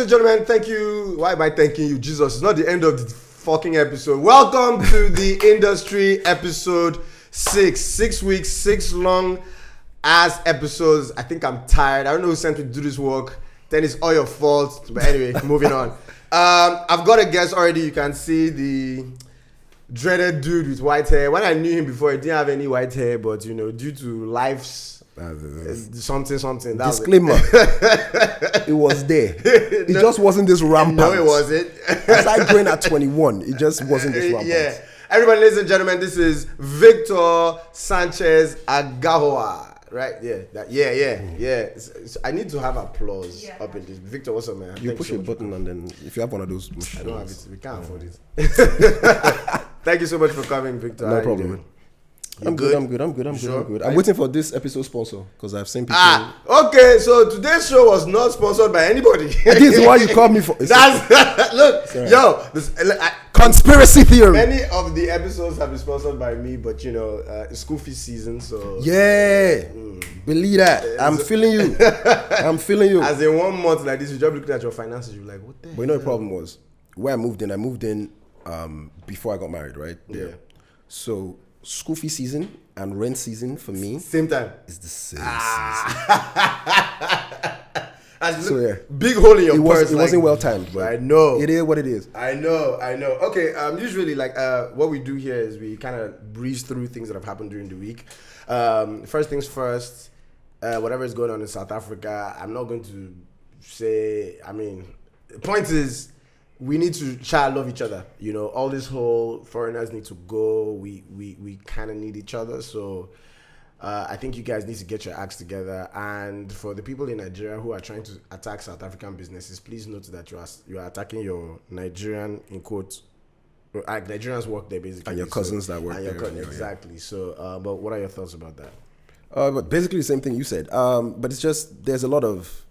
and gentlemen, thank you. Why am I thanking you? Jesus, it's not the end of the fucking episode. Welcome to the industry episode 6. 6 weeks, 6 long ass episodes. I think I'm tired. I don't know who sent me to do this work. Then it's all your fault. But anyway, moving on. I've got a guest already. You can see the dreaded dude with white hair. When I knew him before, he didn't have any white hair, but you know, due to life's something. Disclaimer. It was there. It just wasn't this rampant. No, it wasn't. As I growing at 21, it just wasn't this rampant. Yeah. Everybody, ladies and gentlemen, this is Victor Sanchez Aghahowa. Right? Yeah. I need to have applause up in this. Victor, what's up, man? You push a button and then if you have one of those. I don't have it. We can't afford it. Thank you so much for coming, Victor. No problem. I'm good. I'm waiting for this episode sponsor because I've seen people. Okay. So today's show was not sponsored by anybody. This is why you called me for. That's look, sorry. Yo, conspiracy theory. Many of the episodes have been sponsored by me, but you know, it's school fees season, so believe that. I'm feeling you. As in 1 month like this, you just looking at your finances, you're like, what the? But you know the problem was where I moved in before I got married, right? Yeah. So school fee season and rent season for me same time is the same season. Big hole in your purse. It wasn't well timed, but I know it is what it is. I know. Okay, usually like what we do here is we kind of breeze through things that have happened during the week. First things first, whatever is going on in South Africa, I'm not going to say, the point is we need to try to love each other. You know, all this whole foreigners need to go. We kind of need each other. So I think you guys need to get your acts together. And for the people in Nigeria who are trying to attack South African businesses, please note that you are attacking your Nigerian, in quotes, Nigerians work there basically. And your cousins that work there. Exactly. So, but what are your thoughts about that? But basically the same thing you said. But it's just there's a lot of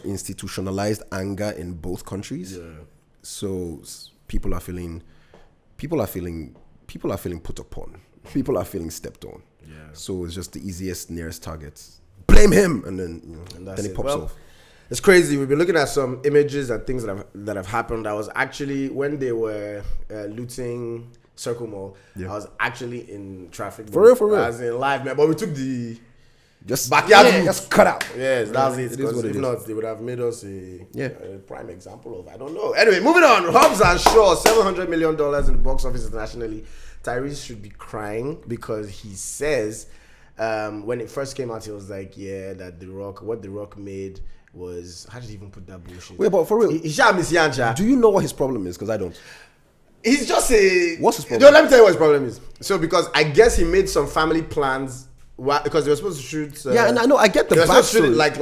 institutionalized anger in both countries. Yeah. So people are feeling put upon. People are feeling stepped on. Yeah. So it's just the easiest, nearest targets. Blame him, and then then it pops off. It's crazy. We've been looking at some images and things that have happened. I was actually when they were looting Circle Mall. Yeah. I was actually in traffic. For real. I was in live, man. But we took the just backyard. Just cut out. Yes, that's it. Because if not, they would have made us a prime example of, I don't know. Anyway, moving on. Hobbs and Shaw, $700 million in the box office internationally. Tyrese should be crying because he says when it first came out, he was like, that what The Rock made was, how did he even put that bullshit? Wait, but for real, do you know what his problem is? Because I don't. He's just what's his problem? No, let me tell you what his problem is. So because I guess he made some family plans. Because they were supposed to shoot. And I know, I get the backstory. They were supposed to shoot it like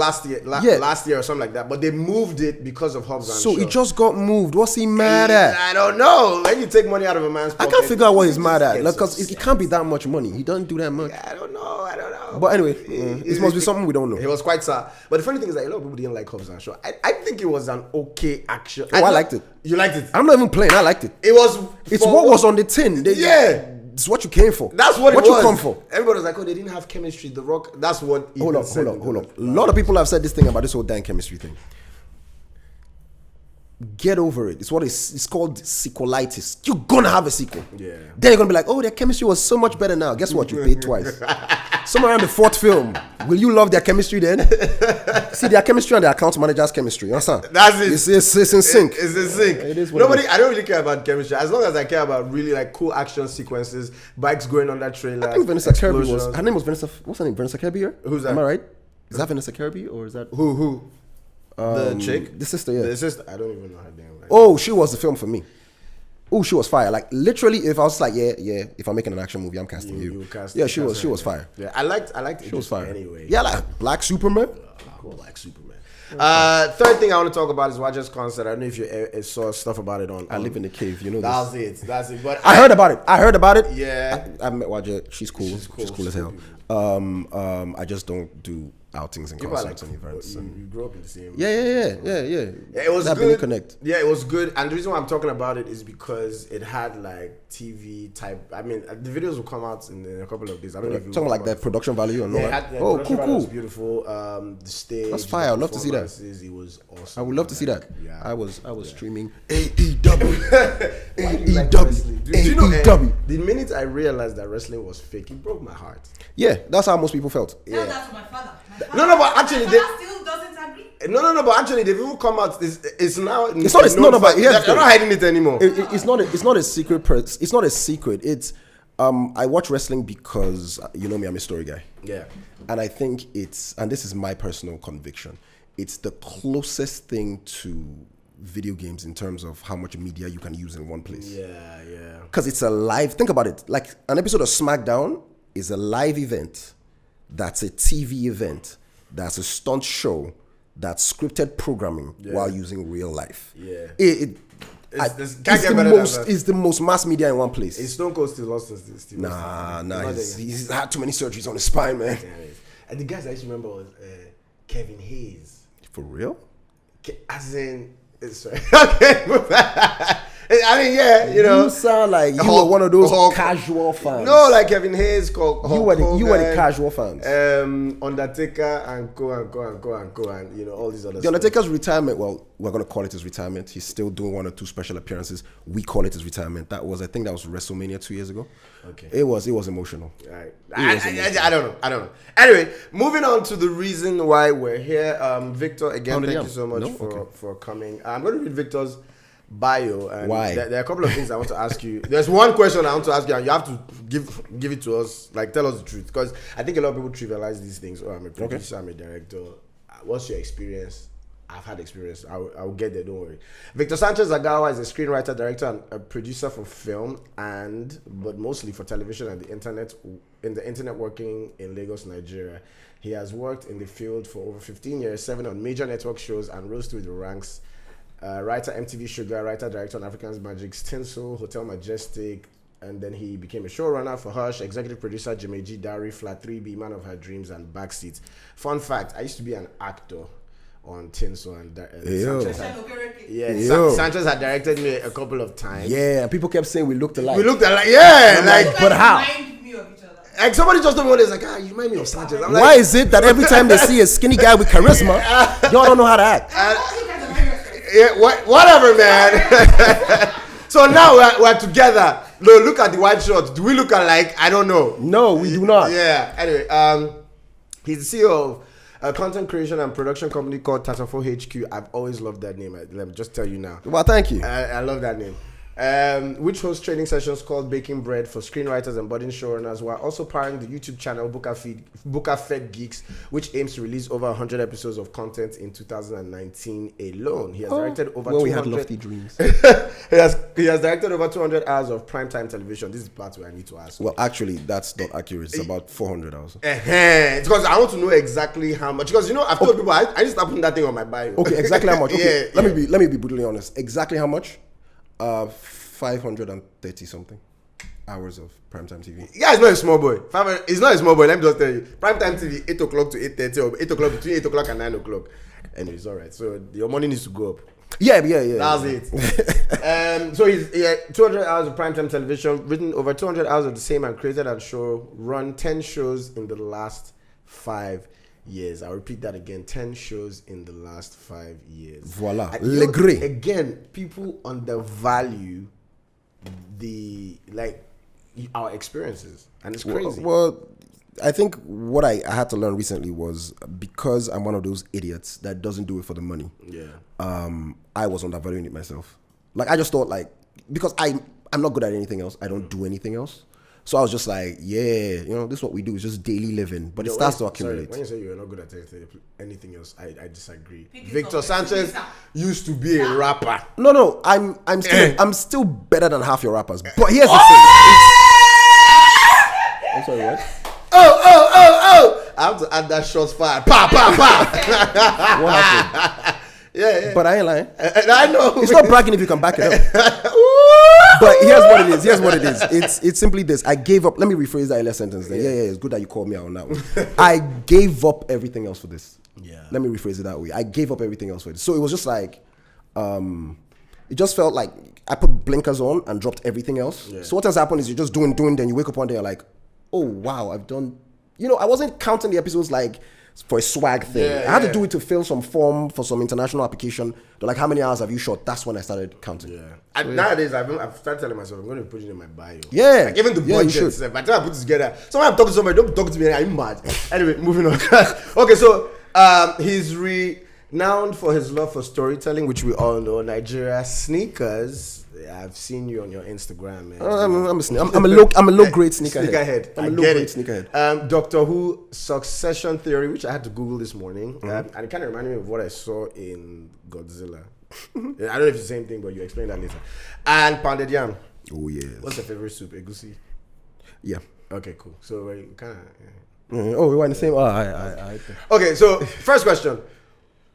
last year or something like that. But they moved it because of Hobbs and Shaw. So it just got moved. What's he mad at? I don't know. When you take money out of a man's pocket, I can't figure out what he's mad at. Because it can't be that much money. He doesn't do that much. I don't know. But anyway, it must be something we don't know. It was quite sad. But the funny thing is that a lot of people didn't like Hobbs and Shaw. I think it was an okay action. I liked it. You liked it? I'm not even playing. I liked it. It's what was on the tin. It's what you came for. That's what you come for. Everybody was like, they didn't have chemistry. The Rock, that's what he said. Hold up. A lot of people have said this thing about this whole damn chemistry thing. Get over it. It's called sequelitis. You're gonna have a sequel. Yeah. Then you're gonna be like, their chemistry was so much better now. Guess what? You paid twice. Somewhere around the 4th film, will you love their chemistry then? See, their chemistry and their account manager's chemistry. You understand? That's it. It's in sync. It's in sync. It is I don't really care about chemistry. As long as I care about really like cool action sequences, bikes going on that trailer. I think Vanessa Kirby her name was Vanessa. What's her name? Vanessa Kirby here? Who's that? Am I right? Is that Vanessa Kirby or is that who? The chick? The sister, yeah. The sister. I don't even know her name. She was the film for me. She was fire. Like literally, if I was like, if I'm making an action movie, I'm casting you. She was fire. Yeah, I liked it. She was fire. Anyway. Yeah, like Black Superman. Black Superman. Third thing I want to talk about is Waja's concert. I don't know if you saw stuff about it on. I live in the cave, you know. That's it. But I heard about it. Yeah. I met Waja. She's cool. She's cool as hell. I just don't do outings and People are concerts and events. You grew up in the same. Yeah. It was that good. Connect. Yeah, it was good. And the reason why I'm talking about it is because it had like TV type. I mean, the videos will come out in a couple of days. I don't know if you talking like the production value or not. Yeah, oh, cool. Was beautiful. The stage. That's fire. I'd love to see that. It was awesome. I would love to see that. Yeah. I was streaming AEW. AEW. Do you know AEW. the minute I realized that wrestling was fake, it broke my heart. Yeah, that's how most people felt. Tell that to my father. No, but actually, my father still doesn't agree. No, but actually, they've even come out. It's now. It's not. But they're not hiding it anymore. It's not a secret. It's not a secret. It's I watch wrestling because you know me. I'm a story guy. Yeah. And I think and this is my personal conviction. It's the closest thing to video games in terms of how much media you can use in one place. Yeah. Because it's a live. Think about it. Like an episode of SmackDown is a live event. That's a TV event. That's a stunt show. That's scripted programming while using real life. Yeah. It's the most mass media in one place. Is Stone Cold still lost? Nah. He's had too many surgeries on his spine, man. And the guys I used to remember was Kevin Hayes. For real? As in, sorry. Okay. I mean, yeah, you sound like you were one of those casual fans. No, like Kevin Hayes, you were the casual fans. Undertaker and go and you know all these other. The Undertaker's retirement. Well, we're gonna call it his retirement. He's still doing 1 or 2 special appearances. We call it his retirement. I think that was WrestleMania 2 years ago. Okay. It was emotional. Right. I don't know. Anyway, moving on to the reason why we're here. Victor, again, thank you so much for coming. I'm going to read Victor's bio. And why? There are a couple of things I want to ask you. There's one question I want to ask you, and you have to give it to us. Like, tell us the truth, because I think a lot of people trivialize these things. Oh, I'm a producer, I'm a director. What's your experience? I've had experience. I'll get there. Don't worry. Victor Sanchez Aghahowa is a screenwriter, director, and a producer for film, but mostly for television and the internet. In the internet, working in Lagos, Nigeria. He has worked in the field for over 15 years, 7 on major network shows, and rose through the ranks. Writer MTV Sugar, writer director on African's Magic, Tinsel, Hotel Majestic, and then he became a showrunner for Hush, executive producer Jimmy G, Diary, Flat 3B, Man of Her Dreams, and Backseat. Fun fact: I used to be an actor on Tinsel, and Sanchez had directed me a couple of times. Yeah, people kept saying we looked alike. But how? Like somebody just told me, it's like, you remind me of Sanchez. I'm Why is it that every time they see a skinny guy with charisma, y'all don't know how to act? Whatever, man. So now we're together. Look at the white shorts. Do we look alike? I don't know. No, we do not. Yeah. Anyway, he's the CEO of a content creation and production company called Tatafo HQ. I've always loved that name. Let me just tell you now. Well, thank you. I love that name. Which hosts training sessions called Baking Bread for screenwriters and budding showrunners, while also powering the YouTube channel Booker Fed Geeks, which aims to release over 100 episodes of content in 2019 alone. He has directed over 200. We had lofty dreams. He has directed over 200 hours of primetime television. This is the part where I need to ask. Well, actually, that's not accurate. It's about 400 hours. It's because I want to know exactly how much. Because I've told people I just put that thing on my bio. Okay, exactly how much? Okay, let me be brutally honest. Exactly how much? 530 something hours of primetime TV. Yeah, it's not a small boy. It's not a small boy. Let me just tell you. Primetime TV, 8 o'clock to 8:30, or 8 o'clock between 8 o'clock and 9 o'clock. Anyways, all right. So your money needs to go up. Yeah. That's it. So he's 200 hours of primetime television, written over 200 hours of the same, and created and run 10 shows in the last 5 years. I'll repeat that again. 10 shows in the last 5 years. Voila. Legre. Again, people undervalue our experiences, and it's crazy. Well, I think what I had to learn recently was, because I'm one of those idiots that doesn't do it for the money. Yeah. I was undervaluing it myself. Like, I just thought, because I'm not good at anything else. I don't do anything else. So I was just like, this is what we do. It's just daily living. But it starts to accumulate. When you say you're not good at anything else, I disagree. Victor Sanchez used to be a rapper. No, I'm still better than half your rappers. But here's the thing. I'm sorry, what? Oh! I have to add that shots fired. Pa! What happened? Yeah. But I ain't lying. I know. It's not bragging if you can back it up. But here's what it is. It's simply this. I gave up. Let me rephrase that last sentence. Then. Yeah, it's good that you called me out on that one. I gave up everything else for this. Yeah. Let me rephrase it that way. I gave up everything else for this. So it was just like, it just felt like I put blinkers on and dropped everything else. Yeah. So what has happened is you're just doing, then you wake up one day and you're like, oh wow, I've done. I wasn't counting the episodes like for a swag thing. I had to do it to fill some form for some international application. They're like, how many hours have you shot? That's when I started counting. Yeah. Nowadays, I've started telling myself, I'm going to put it in my bio. Yeah. Like, even the budget. By the time I put it together, someone I'm talking to somebody, don't talk to me, I'm mad. Anyway, moving on. Okay, so he's renowned for his love for storytelling, which we all know. Nigeria sneakers. I've seen you on your Instagram. I'm a low grade sneakerhead. I'm a low grade sneakerhead. Doctor Who succession theory, which I had to Google this morning, and it kind of reminded me of what I saw in Godzilla. I don't know if it's the same thing, but you explain that later. And pounded yam. Oh yeah. What's your favorite soup? Egusi. Yeah. Okay, cool. So we kind of. Oh, we were in the same. Okay, so first question.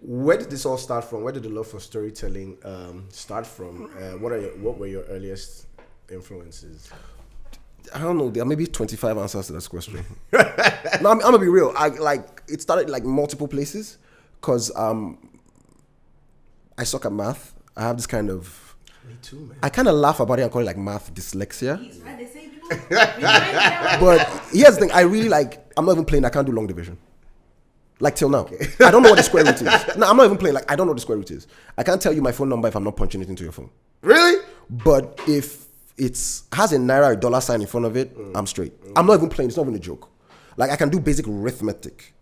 Where did this all start from? Where did the love for storytelling start from? What were your earliest influences? I don't know. There are maybe 25 answers to this question. No, I'm gonna be real. It started like multiple places because I suck at math. I have this kind of. Me too, man. I kind of laugh about it and call it like math dyslexia. They say people. But here's the thing. I really like. I'm not even playing. I can't do long division. Like till now. Okay. I don't know what the square root is. No, I'm not even playing. Like I don't know what the square root is. I can't tell you my phone number if I'm not punching it into your phone. Really? But if it's has a naira, a dollar sign in front of it, I'm straight. I'm not even playing. It's not even a joke. Like I can do basic arithmetic,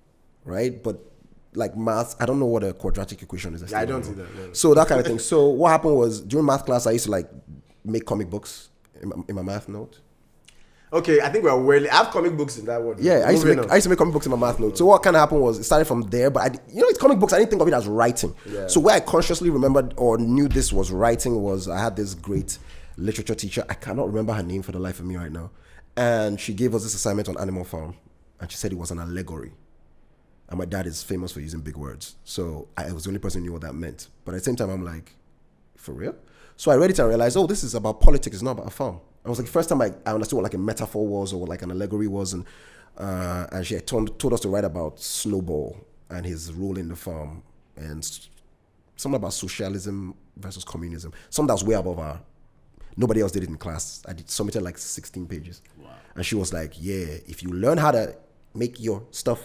right? But like math, I don't know what a quadratic equation is. I don't do that. No. So that kind of thing. So what happened was during math class, I used to like make comic books in my math note. Okay, I think we're I have comic books in that one. Yeah, I used to make comic books in my math note. So what kind of happened was it started from there, but it's comic books. I didn't think of it as writing. Yeah. So where I consciously remembered or knew this was writing was I had this great literature teacher. I cannot remember her name for the life of me right now. And she gave us this assignment on Animal Farm. And she said it was an allegory. And my dad is famous for using big words. So I was the only person who knew what that meant. But at the same time, I'm like, for real? So I read it and realized, oh, this is about politics. It's not about a farm. It was like the first time I understood what like a metaphor was or what like an allegory was. And she had told us to write about Snowball and his role in the farm. And something about socialism versus communism. Something that was way above our... Nobody else did it in class. I submitted like 16 pages. Wow. And she was like, yeah, if you learn how to make your stuff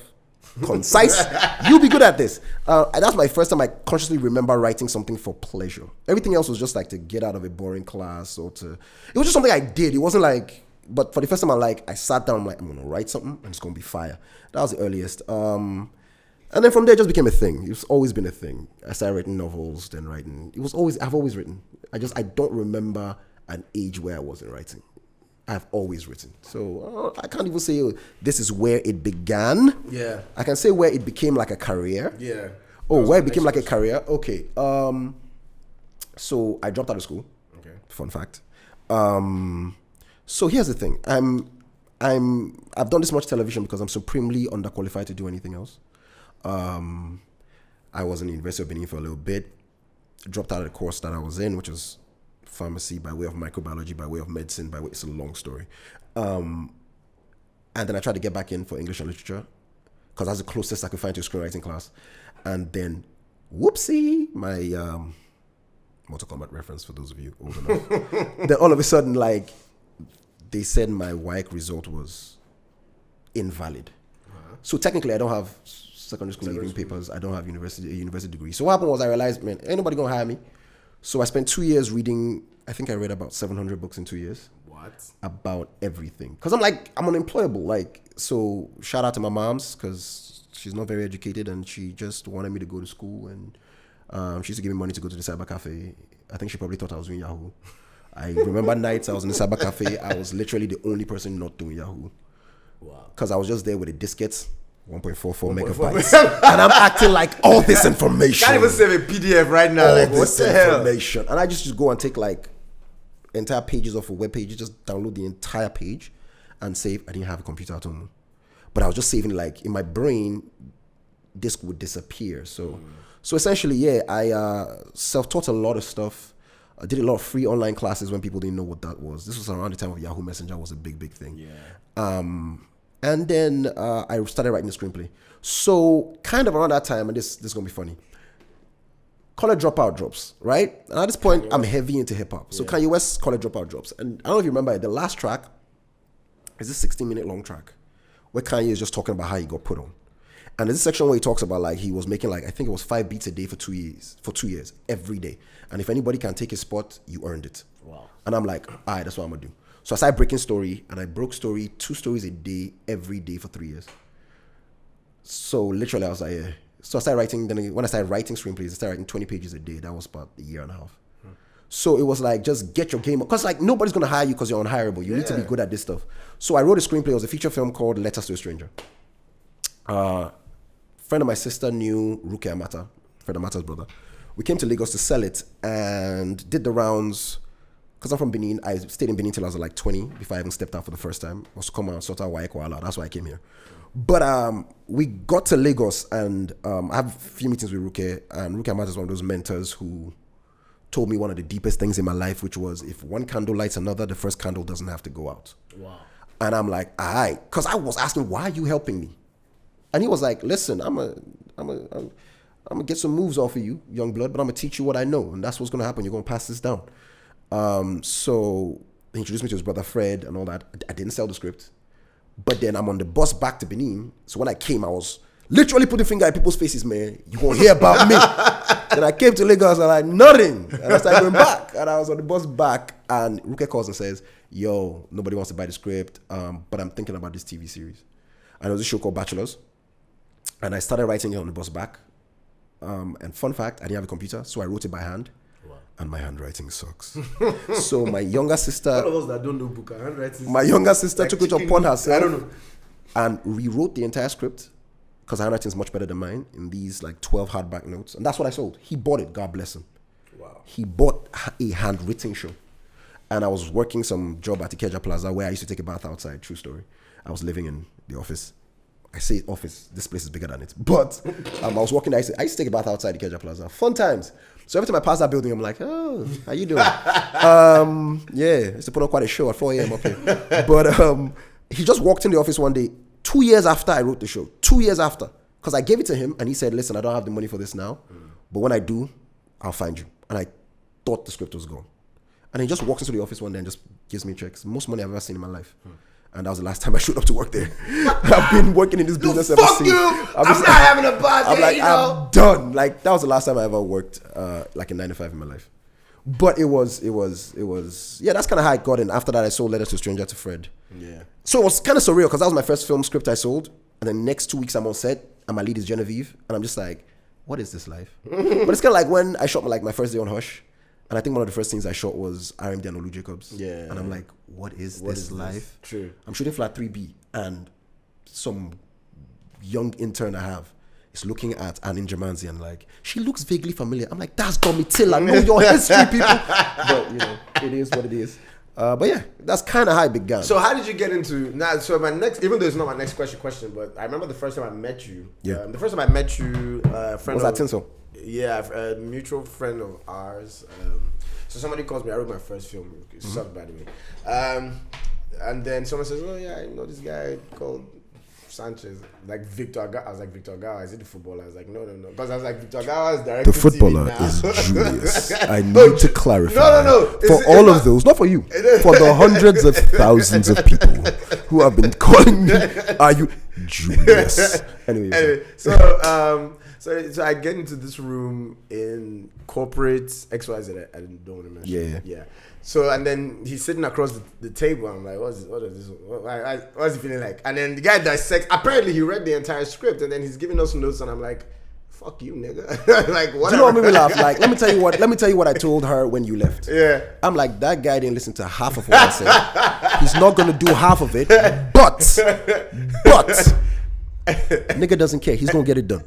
concise, you'll be good at this. And that's my first time I consciously remember writing something for pleasure. Everything else was just like to get out of a boring class or to... It was just something I did. It wasn't like... But for the first time, I sat down, I'm like, I'm going to write something and it's going to be fire. That was the earliest. And then from there, it just became a thing. It's always been a thing. I started writing novels, then writing... I've always written. I don't remember an age where I wasn't writing. I've always written. So I can't even say this is where it began. Yeah. I can say where it became like a career. Yeah. Oh, where it became like a career? Okay. So I dropped out of school. Okay. Fun fact. So here's the thing. I've done this much television because I'm supremely underqualified to do anything else. I was in the University of Benin for a little bit. Dropped out of the course that I was in, which was pharmacy by way of microbiology, by way of medicine, it's a long story. And then I tried to get back in for English and literature because that's the closest I could find to a screenwriting class. And then, whoopsie, my Mortal Kombat reference for those of you old enough. Then all of a sudden, like, they said my WAEC result was invalid. Uh-huh. So technically, I don't have secondary school leaving papers. I don't have a university degree. So what happened was I realized, man, ain't nobody gonna hire me. So I spent 2 years reading, I think I read about 700 books in 2 years. What? About everything. Because I'm unemployable. Like, so shout out to my mom's because she's not very educated and she just wanted me to go to school and she used to give me money to go to the cyber cafe. I think she probably thought I was doing Yahoo. I remember nights I was in the cyber cafe. I was literally the only person not doing Yahoo. Wow. Because I was just there with the diskettes. 1.44 megabytes. And I'm acting like all this information. Can't even save a PDF right now. All like, this what the hell? Information. And I just go and take like entire pages off a web page, just download the entire page and save. I didn't have a computer at home. But I was just saving like in my brain, disk would disappear. So essentially, yeah, I self-taught a lot of stuff. I did a lot of free online classes when people didn't know what that was. This was around the time of Yahoo Messenger was a big thing. Yeah. And then I started writing the screenplay. So kind of around that time, and this is going to be funny, College Dropout drops, right? And at this point, I'm heavy into hip-hop. So Kanye West's College Dropout drops. And I don't know if you remember, the last track is a 16-minute long track where Kanye is just talking about how he got put on. And there's a section where he talks about like he was making like, I think it was 5 beats a day for 2 years, every day. And if anybody can take his spot, you earned it. Wow. And I'm like, all right, that's what I'm going to do. So I started breaking story, and I broke story 2 stories a day, every day for 3 years. So literally I was like, yeah. So I started writing, then when I started writing screenplays, I started writing 20 pages a day. That was about a year and a half. So it was like, just get your game up. Because like nobody's going to hire you because you're unhireable. You need to be good at this stuff. So I wrote a screenplay. It was a feature film called Letters to a Stranger. Friend of my sister knew Ruke Amata, Fred Amata's brother. We came to Lagos to sell it and did the rounds. Because I'm from Benin, I stayed in Benin till I was like 20 before I even stepped out for the first time. I was to come out and sort out Waeko. That's why I came here. But we got to Lagos and I have a few meetings with Ruke. And Ruke Amata is one of those mentors who told me one of the deepest things in my life, which was if one candle lights another, the first candle doesn't have to go out. Wow. And I'm like, all right. Because I was asking, why are you helping me? And he was like, listen, I'm gonna get some moves off of you, young blood, but I'm gonna teach you what I know, and that's what's gonna happen. You're gonna pass this down. So he introduced me to his brother Fred and all that. I didn't sell the script, but then I'm on the bus back to Benin. So when I came, I was literally putting finger at people's faces, man. You gonna hear about me? Then I came to Lagos, and like nothing, and I started going back, and I was on the bus back, and Ruke calls and says, "Yo, nobody wants to buy the script, but I'm thinking about this TV series." And there was a show called Bachelors. And I started writing it on the bus back. And fun fact, I didn't have a computer, so I wrote it by hand. Wow. And my handwriting sucks. So my younger sister... All of us that don't know book, handwriting... My younger sister like took it upon herself. I don't know. And rewrote the entire script, because her handwriting is much better than mine, in these like 12 hardback notes. And that's what I sold. He bought it, God bless him. Wow. He bought a handwritten show. And I was working some job at Ikeja Plaza where I used to take a bath outside, true story. I was living in the office. I say office, this place is bigger than it. But I was walking, I used to take a bath outside the Ikeja Plaza. Fun times. So every time I pass that building, I'm like, oh, how you doing? Yeah, I used to put on quite a show at 4 a.m. up here. But he just walked in the office one day, 2 years after I wrote the show. 2 years after. Because I gave it to him and he said, listen, I don't have the money for this now. But when I do, I'll find you. And I thought the script was gone. And he just walks into the office one day and just gives me checks. Most money I've ever seen in my life. And that was the last time I showed up to work there. I've been working in this business ever since. Fuck you! I'm not having a bad day, I'm like, you know? I'm done. Like, that was the last time I ever worked like a 9 to 5 in my life. But it was, yeah, that's kind of how I got in. After that, I sold Letters to a Stranger to Fred. Yeah. So it was kind of surreal because that was my first film script I sold. And then next 2 weeks I'm on set and my lead is Genevieve. And I'm just like, what is this life? But it's kind of like when I shot my first day on Hush. And I think one of the first things I shot was RMD and Olu Jacobs. Yeah. And I'm like, what is this life? True. I'm shooting Flat 3B and some young intern I have is looking at Anne Injamanzi and like, she looks vaguely familiar. I'm like, that's Domitilla. Know your history, people. But, you know, it is what it is. But yeah, that's kind of how it began. So how did you get into... Now, so my next... Even though it's not my next question, but I remember the first time I met you. Yeah. The first time I met you, friend was at Tinsel. Yeah, a mutual friend of ours. So somebody calls me. I wrote my first film. It sucked, by the way. And then someone says, "Oh yeah, I know this guy called Sanchez, like Victor Aghahowa." I was like, "Victor Aghahowa, is it the footballer?" I was like, "No." Because I was like, "Victor Aghahowa is directing the footballer TV now." is Julius. I need to clarify. No. For all of those, not for you, for the hundreds of thousands of people who have been calling me, are you Julius? Anyway, So I get into this room in corporate XYZ. I don't want to mention. Yeah. So and then he's sitting across the table. I'm like, what is this? What's he feeling like? And then the guy dissects. Apparently, he read the entire script and then he's giving us notes. And I'm like, fuck you, nigga. Like, whatever. Do you know what made me laugh? Like, let me tell you what I told her when you left. Yeah. I'm like, that guy didn't listen to half of what I said. He's not gonna do half of it, but nigga doesn't care. He's gonna get it done.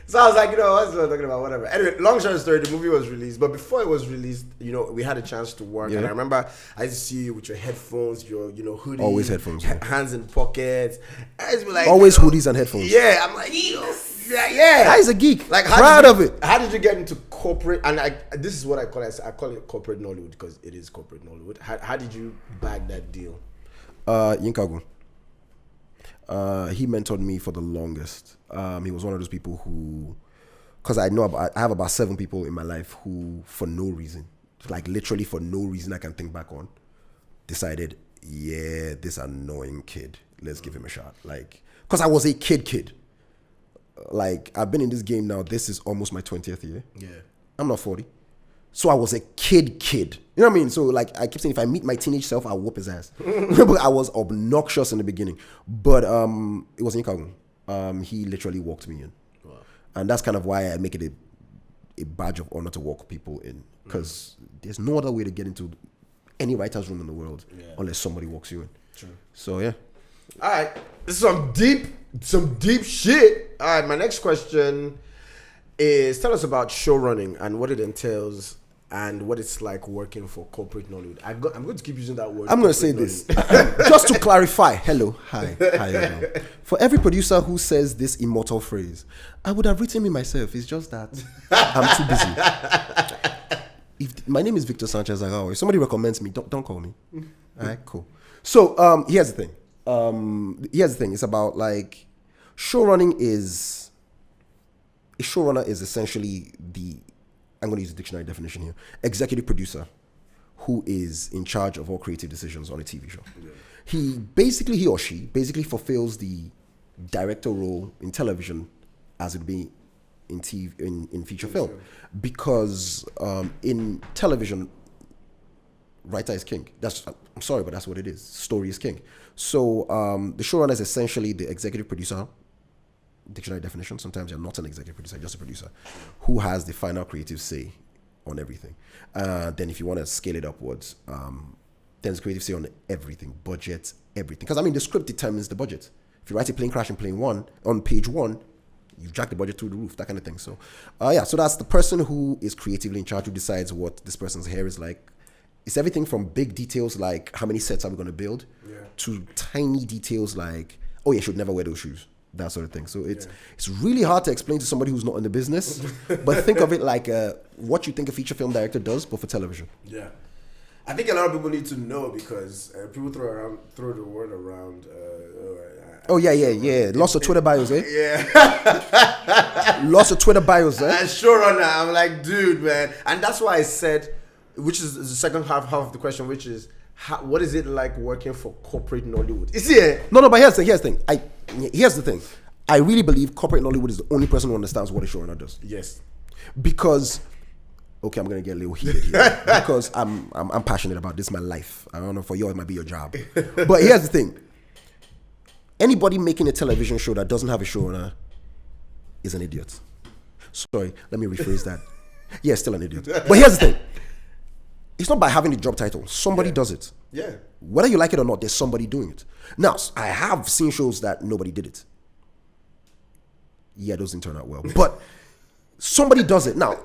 So I was like, what's what I'm talking about? Whatever. Anyway, long short story, the movie was released. But before it was released, we had a chance to work. Yeah. And I remember I used to see you with your headphones, your, hoodie. Always headphones. Hands in pockets. I used to be like, always hoodies and headphones. Yeah. I'm like, yo, Yeah. That is a geek. Like, proud of it. How did you get into corporate? And this is what I call it. I call it corporate Nollywood because it is corporate Nollywood. How did you bag that deal? Yinkago. He mentored me for the longest. He was one of those people who, because I have about 7 people in my life who, for no reason, like literally for no reason I can think back on, decided, yeah, this annoying kid, let's give him a shot. Like, because I was a kid. Like, I've been in this game now, this is almost my 20th year. Yeah. I'm not 40. So I was a kid. You know what I mean? So like, I keep saying, if I meet my teenage self, I'll whoop his ass. But I was obnoxious in the beginning. But it was Nkagun. He literally walked me in. Wow. And that's kind of why I make it a badge of honor to walk people in. Because there's no other way to get into any writer's room in the world unless somebody walks you in. True. So yeah. All right. This is some deep shit. All right. My next question is, tell us about showrunning and what it entails and what it's like working for corporate Nollywood. I'm going to keep using that word. I'm going to say this. Just to clarify. Hello. Hi. Hello. For every producer who says this immortal phrase, I would have written me myself. It's just that I'm too busy. My name is Victor Sanchez Aghahowa. If somebody recommends me, don't call me. All right, cool. So here's the thing. It's about like showrunning is. A showrunner is essentially I'm going to use the dictionary definition here, executive producer who is in charge of all creative decisions on a TV show. Yeah. He or she basically fulfills the director role in television as it would be in feature film. Because in television, writer is king. I'm sorry, but that's what it is. Story is king. So the showrunner is essentially the executive producer. Dictionary definition, sometimes you're not an executive producer, you're just a producer who has the final creative say on everything. Then if you want to scale it upwards, then there's creative say on everything, budget, everything. Because I mean, the script determines the budget. If you write a plane crash in on page 1, you jack the budget through the roof, that kind of thing. So so that's the person who is creatively in charge, who decides what this person's hair is like. It's everything from big details like how many sets are we going to build to tiny details like, oh, you should never wear those shoes. That sort of thing. So it's really hard to explain to somebody who's not in the business. But think of it like what you think a feature film director does, but for television. Yeah, I think a lot of people need to know because people throw the word around. Lots of Twitter bios, eh? Yeah. Lots of Twitter bios, eh? And showrunner, I'm like, dude, man, and that's why I said, which is the second half of the question, which is, what is it like working for corporate Nollywood? Is it? No, but here's the thing. Here's the thing. I really believe corporate Nollywood is the only person who understands what a showrunner does. Yes. Because, okay, I'm gonna get a little heated here because I'm passionate about this. My life. I don't know, for you it might be your job. But here's the thing. Anybody making a television show that doesn't have a showrunner is an idiot. Sorry, let me rephrase that. Yeah, still an idiot. But here's the thing. It's not by having the job title. Somebody does it. Yeah. Whether you like it or not, there's somebody doing it. Now, I have seen shows that nobody did it. Yeah, those didn't turn out well. But somebody does it. Now,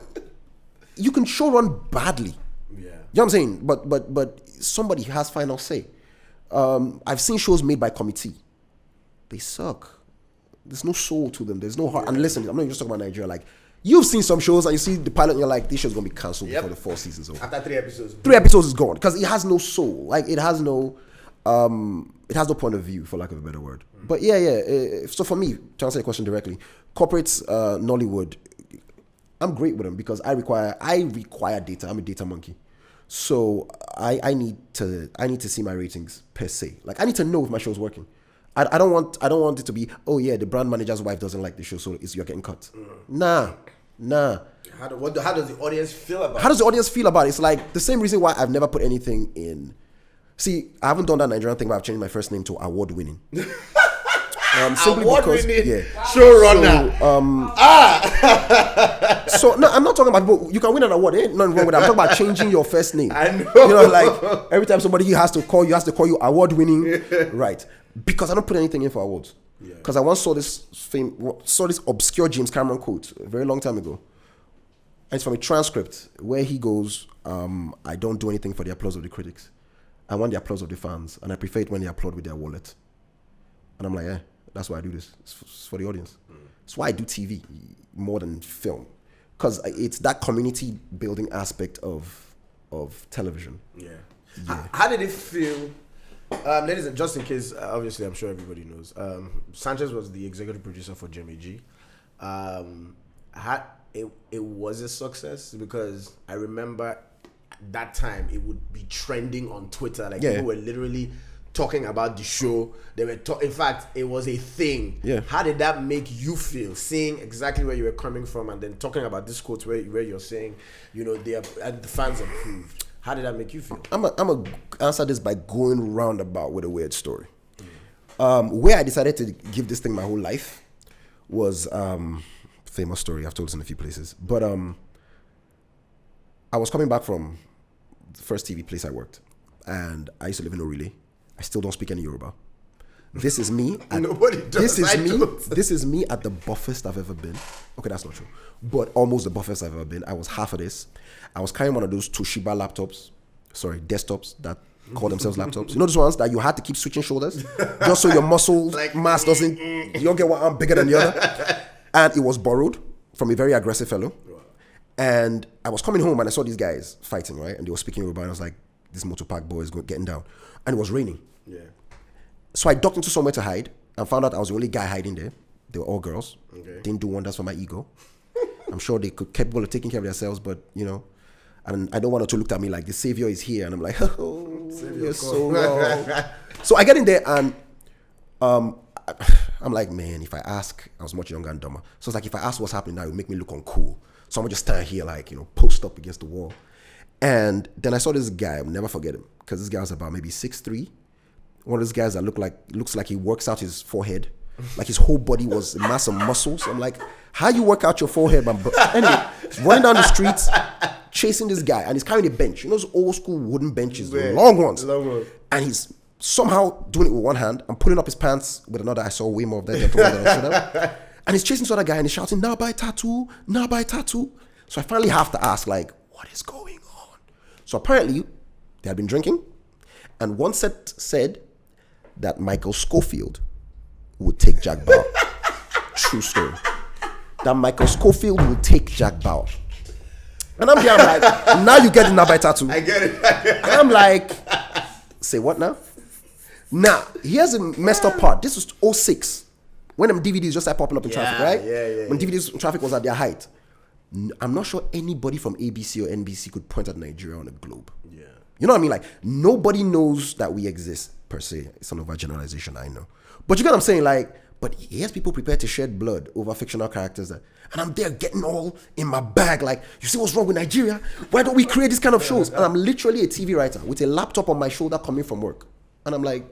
you can show run badly. Yeah. You know what I'm saying? But somebody has final say. I've seen shows made by committee. They suck. There's no soul to them. There's no heart. And listen, I'm not just talking about Nigeria. Like, you've seen some shows and you see the pilot and you're like, this show's gonna be cancelled before the 4 seasons over. After 3 episodes. 3 episodes is gone because it has no soul. Like it has no point of view, for lack of a better word. But so for me, to answer your question directly, corporates, Nollywood, I'm great with them because I require data. I'm a data monkey. So I need to see my ratings per se. Like I need to know if my show's working. I don't want it to be, oh yeah, the brand manager's wife doesn't like the show, so you're getting cut. Nah. How does the audience feel about it? How does the audience feel about it? It's like the same reason why I've never put anything in. See, I haven't done that Nigerian thing where I've changed my first name to award winning. Simply because, showrunner. So no, I'm not talking about people. You can win an award. Ain't nothing wrong with that. I'm talking about changing your first name. I know. You know, like every time somebody has to call you award winning, right? Because I don't put anything in for awards. Because I once saw this obscure James Cameron quote a very long time ago. And it's from a transcript where he goes, I don't do anything for the applause of the critics. I want the applause of the fans. And I prefer it when they applaud with their wallet. And I'm like, That's why I do this. It's for the audience. That's why I do TV more than film, because it's that community building aspect of television. Yeah. How did it feel? Ladies and just in case, obviously, I'm sure everybody knows. Sanchez was the executive producer for Jimmy G. It was a success because I remember that time it would be trending on Twitter. Like people were literally talking about the show. They were in fact, it was a thing. Yeah. How did that make you feel, seeing exactly where you were coming from and then talking about this quote where you're saying, the fans approved? How did that make you feel? I'm gonna answer this by going roundabout with a weird story. Where I decided to give this thing my whole life was famous story. I've told this in a few places, but I was coming back from the first TV place I worked, and I used to live in Orile. I still don't speak any Yoruba. This is me. Nobody does. This is me at the buffest I've ever been. Okay, that's not true, but almost the buffest I've ever been. I was half of this. I was carrying one of those Toshiba desktops that call themselves laptops. You know those ones that you had to keep switching shoulders just so your muscle mass doesn't. You don't get one arm bigger than the other. And it was borrowed from a very aggressive fellow. And I was coming home and I saw these guys fighting, right? And they were speaking Yoruba. And I was like, this motor park boy is getting down. And it was raining. Yeah. So I ducked into somewhere to hide and found out I was the only guy hiding there. They were all girls. Okay. Didn't do wonders for my ego. I'm sure they could capable of taking care of themselves, but and I don't want to look at me like the savior is here. And I'm like, oh, you're so wrong. So I get in there and I'm like, man, if I ask, I was much younger and dumber. So it's like, if I ask what's happening now, it would make me look uncool. So I'm gonna just stand here like, post up against the wall. And then I saw this guy, I'll never forget him, because this guy was about maybe 6'3". One of those guys that looks like he works out his forehead. Like his whole body was a mass of muscles. I'm like, how you work out your forehead, man? But anyway, running down the streets, chasing this guy, and he's carrying a bench. You know those old school wooden benches, the long ones. And he's somehow doing it with one hand and pulling up his pants with another. I saw way more of that gentleman than I should have. And he's chasing this other guy and he's shouting, now buy tattoo, now buy tattoo. So I finally have to ask, like, what is going on? So apparently, they had been drinking, and one set said that Michael Scofield would take Jack Bauer. True story. That Michael Scofield will take Jack Bauer. And I'm here, I'm like, now you get it now by tattoo. I get it. And I'm like, say what now? Now, here's a messed up part. This was 06. When them DVDs just started popping up in traffic, right? Yeah. When DVDs in traffic was at their height. I'm not sure anybody from ABC or NBC could point at Nigeria on a globe. Yeah. You know what I mean? Like, nobody knows that we exist, per se. It's an overgeneralization, I know. But you get what I'm saying? Like, but here's people prepared to shed blood over fictional characters. And I'm there getting all in my bag. Like, you see what's wrong with Nigeria? Why don't we create this kind of shows? And I'm literally a TV writer with a laptop on my shoulder coming from work. And I'm like,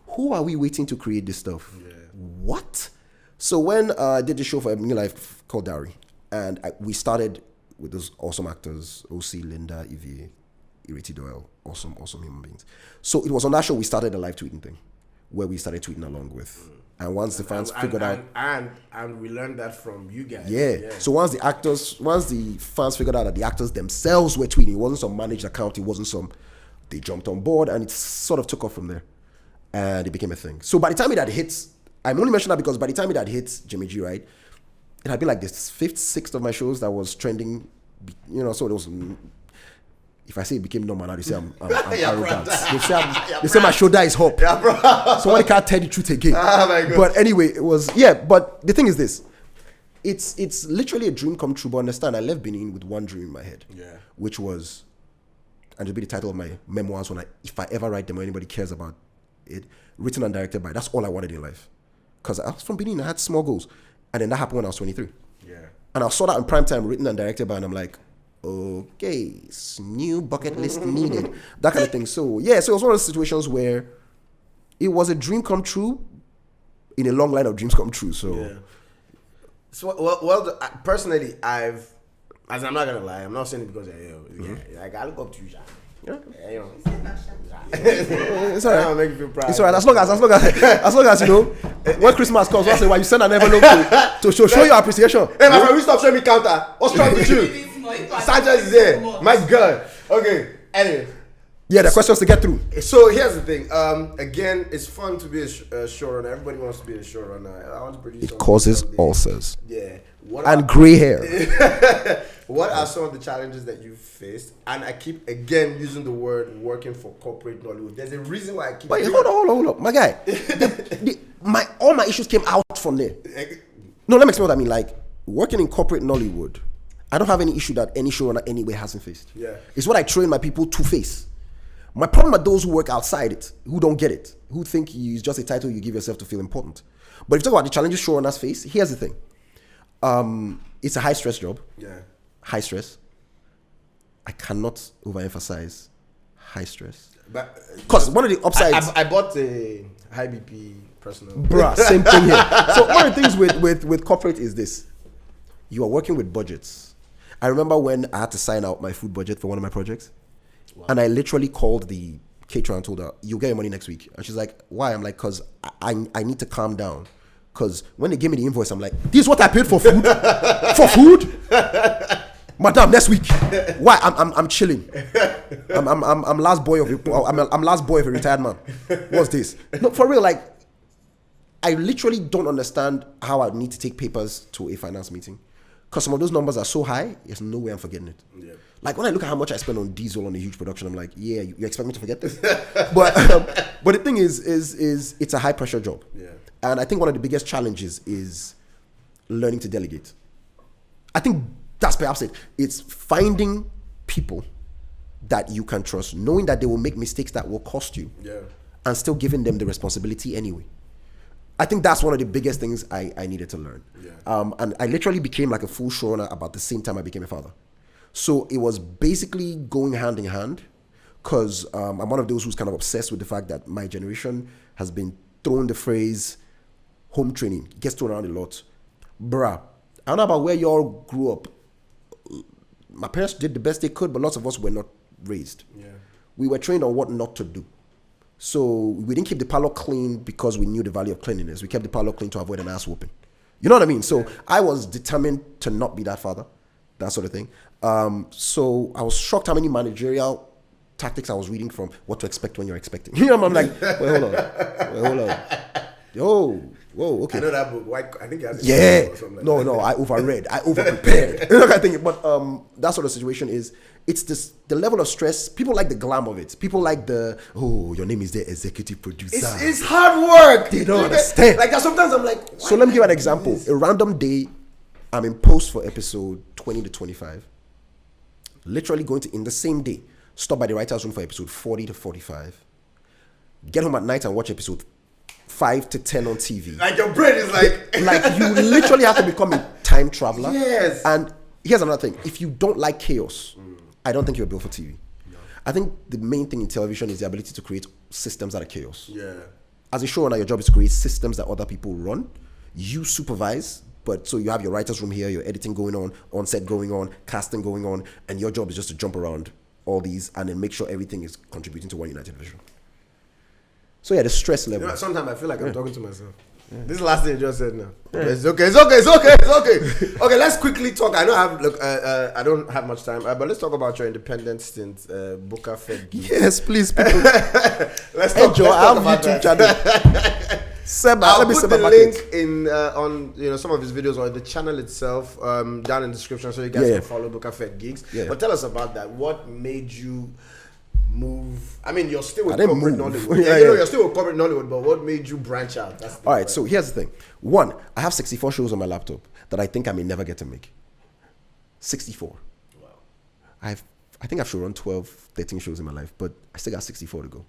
who are we waiting to create this stuff? Yeah. What? So when I did the show for New Life called Dowry, and we started with those awesome actors, O.C., Linda, Evie, Ireti Doyle, awesome human beings. So it was on that show we started the live tweeting thing, where we started tweeting along with. And once the fans figured out... And we learned that from you guys. Yeah. So once the fans figured out that the actors themselves were tweeting, it wasn't some managed account, it wasn't some... They jumped on board and it sort of took off from there. And it became a thing. So by the time it had hit... I'm only mentioning that because by the time it had hit Jimmy G, right, it had been like this 5th, 6th of my shows that was trending, so it was... If I say it became normal now, they say I'm arrogant. They say my shoulder is hop. Yeah, bro. So I can't tell the truth again. Oh my God. But anyway, it was... Yeah, but the thing is this. It's literally a dream come true, but understand, I left Benin with one dream in my head. Yeah. Which was... And it'll be the title of my memoirs if I ever write them or anybody cares about it. Written and directed by... That's all I wanted in life. Because I was from Benin, I had small goals. And then that happened when I was 23. Yeah. And I saw that in prime time, written and directed by, and I'm like, okay, new bucket list needed. That kind of thing. So, yeah, so it was one of those situations where it was a dream come true in a long line of dreams come true. So, yeah. So personally, I'm not going to lie, I'm not saying it because like, I look up to you, Jack. Yeah. It's alright. I'll make you feel proud. It's alright. As long as when Christmas comes, once in a while you send an envelope to show your appreciation. Hey, my friend, we stop showing me counter. What's wrong with you? Sanchez is there. My God. Okay. Anyway, Yeah, the questions to get through. So here's the thing. Again, it's fun to be a showrunner. Everybody wants to be a showrunner. I want to produce. It causes ulcers. Yeah. And gray hair. What are some of the challenges that you've faced? And I keep again using the word working for corporate Nollywood. There's a reason why I keep. But hold on, my guy. All my issues came out from there. No, let me explain what I mean. Like working in corporate Nollywood, I don't have any issue that any showrunner anyway hasn't faced. Yeah, it's what I train my people to face. My problem are those who work outside it, who don't get it, who think it's just a title you give yourself to feel important. But if you talk about the challenges showrunners face, here's the thing. It's a high stress job. Yeah. High stress. I cannot overemphasize high stress. Because one of the upsides... I bought a high BP personal. Bruh, same thing here. So one of the things with corporate is this. You are working with budgets. I remember when I had to sign out my food budget for one of my projects. Wow. And I literally called the caterer and told her, you'll get your money next week. And she's like, why? I'm like, because I need to calm down. Because when they gave me the invoice, I'm like, this is what I paid for food? For food? Madam, next week. Why? I'm chilling. I'm last boy I'm last boy of a retired man. What's this? No, for real, like, I literally don't understand how I need to take papers to a finance meeting. Because some of those numbers are so high, there's no way I'm forgetting it. Yeah. Like when I look at how much I spend on diesel on a huge production, I'm like, yeah, you expect me to forget this? but the thing is it's a high pressure job. Yeah. And I think one of the biggest challenges is learning to delegate. I think that's perhaps it. It's finding people that you can trust, knowing that they will make mistakes that will cost you, and still giving them the responsibility anyway. I think that's one of the biggest things I needed to learn. Yeah. And I literally became like a full showrunner about the same time I became a father. So it was basically going hand in hand, because I'm one of those who's kind of obsessed with the fact that my generation has been thrown the phrase home training. It gets thrown around a lot. Bruh, I don't know about where you all grew up. My parents did the best they could, but lots of us were not raised. Yeah. We were trained on what not to do. So we didn't keep the parlor clean because we knew the value of cleanliness. We kept the parlor clean to avoid an ass whooping. You know what I mean? So I was determined to not be that father, that sort of thing. So I was shocked how many managerial tactics I was reading from What to Expect When You're Expecting. You know, I'm like, wait, hold on. Yo, whoa, okay. I know that book. Why? I think it has yeah. Or something like no, that. I overread. I overprepared. You know, I think, but that sort of situation is, it's the level of stress. People like the glam of it. People like your name is the executive producer. It's hard work. They don't understand. Like sometimes I'm like. So let me give you an example. A random day, I'm in post for episode 20 to 25. Literally going to, in the same day, stop by the writer's room for episode 40 to 45. Get home at night and watch episode 5 to 10 on TV. Like your brain is like. Like you literally have to become a time traveler. Yes. And here's another thing. If you don't like chaos, I don't think you're built for TV. No. I think the main thing in television is the ability to create systems that are chaos. Yeah. As a showrunner, your job is to create systems that other people run. You supervise. But so you have your writer's room here, your editing going on set going on, casting going on, and your job is just to jump around all these and then make sure everything is contributing to one united vision. So yeah, the stress level. You know, sometimes I feel like I'm talking to myself. Yeah. This is the last thing you just said now. Yeah. It's okay. Okay, let's quickly talk. I don't have much time, but let's talk about your independent stint, Booker Fed Geeks. Yes, please, people. let's talk about YouTube channel. I'll put the link in on some of his videos or the channel itself down in the description, so you guys can follow Booker Fed Geeks. Yeah. But tell us about that. What made you move? I mean, you're still with corporate Nollywood. You're still with corporate Nollywood, but what made you branch out? All right, so here's the thing. One, I have 64 shows on my laptop that I think I may never get to make. 64. Wow. I think I've run 12, 13 shows in my life, but I still got 64 to go.